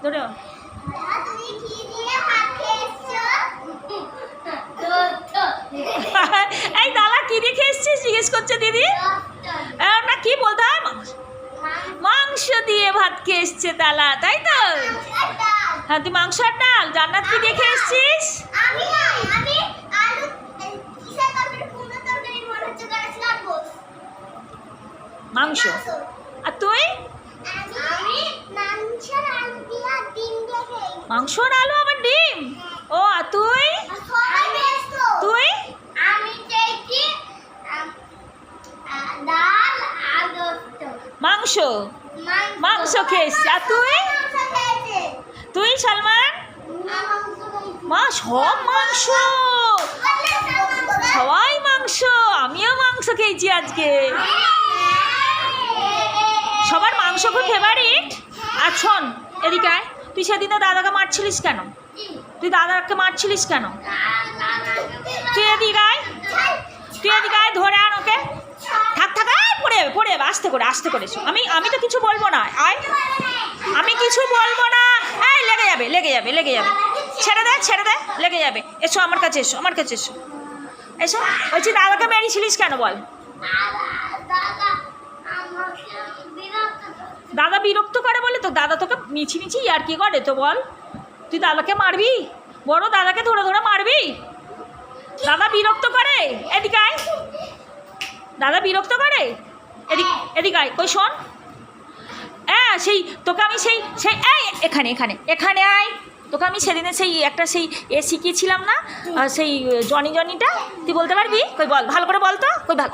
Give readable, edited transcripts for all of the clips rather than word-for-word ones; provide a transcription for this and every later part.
ধরে এই দাদা কি দিয়ে খেয়ে এসছিস জিজ্ঞেস করছে দিদি। না কি বলতে হয়, মাংস দিয়ে ভাত খেয়ে এসছে তালা, তাই তো? হ্যাঁ তুই মাংস আর ডাল। জান্নাত কি দিয়ে খেয়ে এসছিস? মাংস। আর তুই? মাংস আর আলু আবার ডিম। ও আর তুই? তুই মাংস মাংস খেয়েছিস। আর তুই? তুই সালমান? মা সব মাংস, সবাই মাংস। আমিও মাংস খেয়েছি আজকে। সবার মাংস খুব ফেভারিট। আর শোন এদিকে আয়, তুই সেদিনে দাদাকে মারছিলিস কেন? তুই দাদাকে মারছিলিস কেন? তুই এদিকে আয়, তুই এদিকে আয়, ধরে আন ওকে। থাক থাক, পড়ে যাবে পড়ে যাবে, আস্তে করে আস্তে করে। আমি তো কিছু বলবো না, আয়। আমি কিছু বলবো না। এই লেগে যাবে লেগে যাবে লেগে যাবে, ছেড়ে দে ছেড়ে দে, লেগে যাবে। এসো আমার কাছে, এসো আমার কাছে, এসো এসো। বলছি দাদাকে মেরেছিলিস কেন বল? দাদা বিরক্ত করে বলে তো? দাদা তোকে মিছি মিছি আর কি করে তো বল? তুই দাদাকে মারবি? বড় দাদাকে ধরে ধরে মারবি? দাদা বিরক্ত করে। এদিকে আয়, দাদা বিরক্ত করে। এদিকে আয়। কই শোন, হ্যাঁ সেই তোকে আমি সেই সেই এই এখানে এখানে এখানে আয়। তোকে আমি সেদিনে সেই একটা সেই শিখিয়েছিলাম না, সেই জনিটা, তুই বলতে পারবি? কই বল, ভালো করে বল তো। কই ভালো।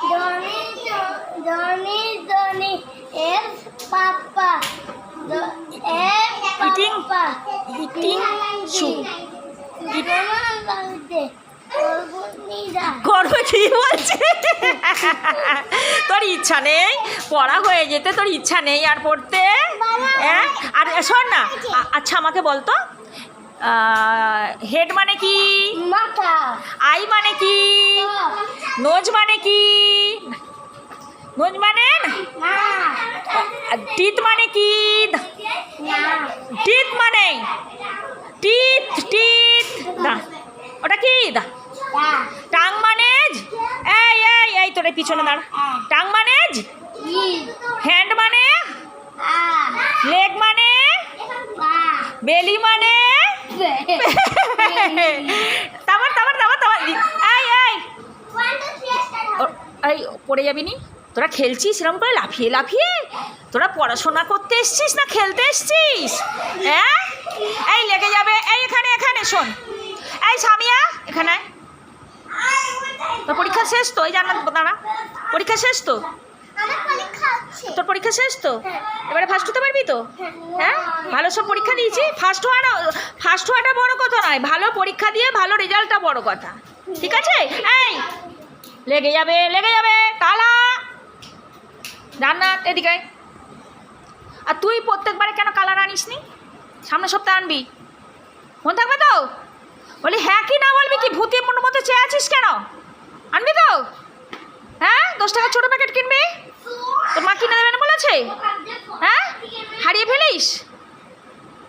ইটিং ইটিং করবে কি বলছে? তোর ইচ্ছা নেই পড়া হয়ে যেতে? তোর ইচ্ছা নেই আর পড়তে? হ্যাঁ আর শোন না, আচ্ছা আমাকে বলতো হেড মানে কি? আই মানে কি? নোজ মানে কি? নোজ মানে টিথ মানে কি? টিথ মানে টিথ টিথ ওটা কি? টাং মানে এই এই এই তোর পিছনে দাঁড়া। টাং মানে হ্যান্ড মানে লেগ মানে বেলি মানে তারপর তারপর তারপর তারপর এই এই এই পড়ে যাবি নি? তোরা খেলছিস এরকম করে লাফিয়ে লাফিয়ে? তোরা পড়াশোনা করতে এসছিস না খেলতে এসছিস? হ্যাঁ এই লেগে যাবে। এই এখানে এখানে শোন, এই সামিয়া এখানে। তোর পরীক্ষা শেষ তো? এই জান্নাত দাঁড়া, পরীক্ষা শেষ তো? তোর পরীক্ষা শেষ তো? এবারে ফার্স্ট হতে পারবি তো? হ্যাঁ ভালো সব পরীক্ষা দিয়েছি। ফার্স্ট হওয়াটা বড় কথা নয়, ভালো পরীক্ষা দিয়ে ভালো রেজাল্টটা বড় কথা, ঠিক আছে? এই লেগে যাবে লেগে যাবে। তালা জান্নাত এদিকে। আর তুই প্রত্যেকবারে কেন কালার আনিস নি? সামনের সপ্তাহে আনবি, মনে থাকবে তো? বলি হ্যাঁ কি না বলবি কি? ভূতি মতো চেয়ে আছিস কেন? আনবি তো? হ্যাঁ 10 টাকার ছোটো প্যাকেট কিনবি? তোর মা কিনে দেবে না বলেছে? হ্যাঁ হারিয়ে ফেলিস?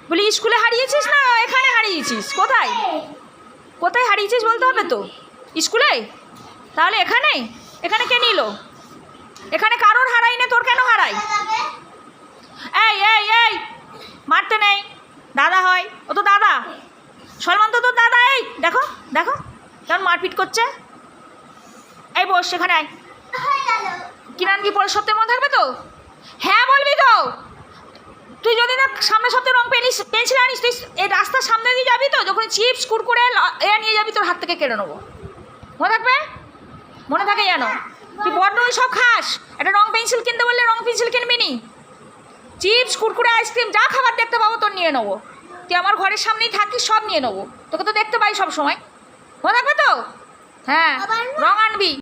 বলি স্কুলে হারিয়েছিস না এখানে হারিয়েছিস? কোথায় কোথায় হারিয়েছিস বলতে হবে তো? স্কুলে? তাহলে এখানে এখানে কে নিল? এখানে কারোর হারাই না, তোর কেন হারাই? এই এই এই মারতে নেই, দাদা হয় ও তো দাদা। সলমান তো তোর দাদা। এই দেখো দেখো কেমন মারপিট করছে। এই বস সেখানে আয়। কিনান কি পরের সপ্তাহে মনে থাকবে তো? হ্যাঁ বলবি তো? তুই যদি না সামনের সপ্তাহে রং পেন্সিল আনিস, তুই এই রাস্তার সামনে দিয়ে যাবি তো, যখন চিপস কুরকুরে নিয়ে যাবি তোর হাত থেকে কেড়ে নেবো, মনে থাকবে? মনে থাকে যেন। তুই বড্ড সব খাস। একটা রং পেন্সিল কিনতে বললে রং পেন্সিল কিনবি নি? চিপস কুরকুরে আইসক্রিম যা খাবার দেখতে পাবো তোর নিয়ে নেবো। তুই আমার ঘরের সামনেই থাকিস, সব নিয়ে নেবো। তোকে তো দেখতে পাই সব সময়, মনে থাকবে তো? হ্যাঁ রং আনবি।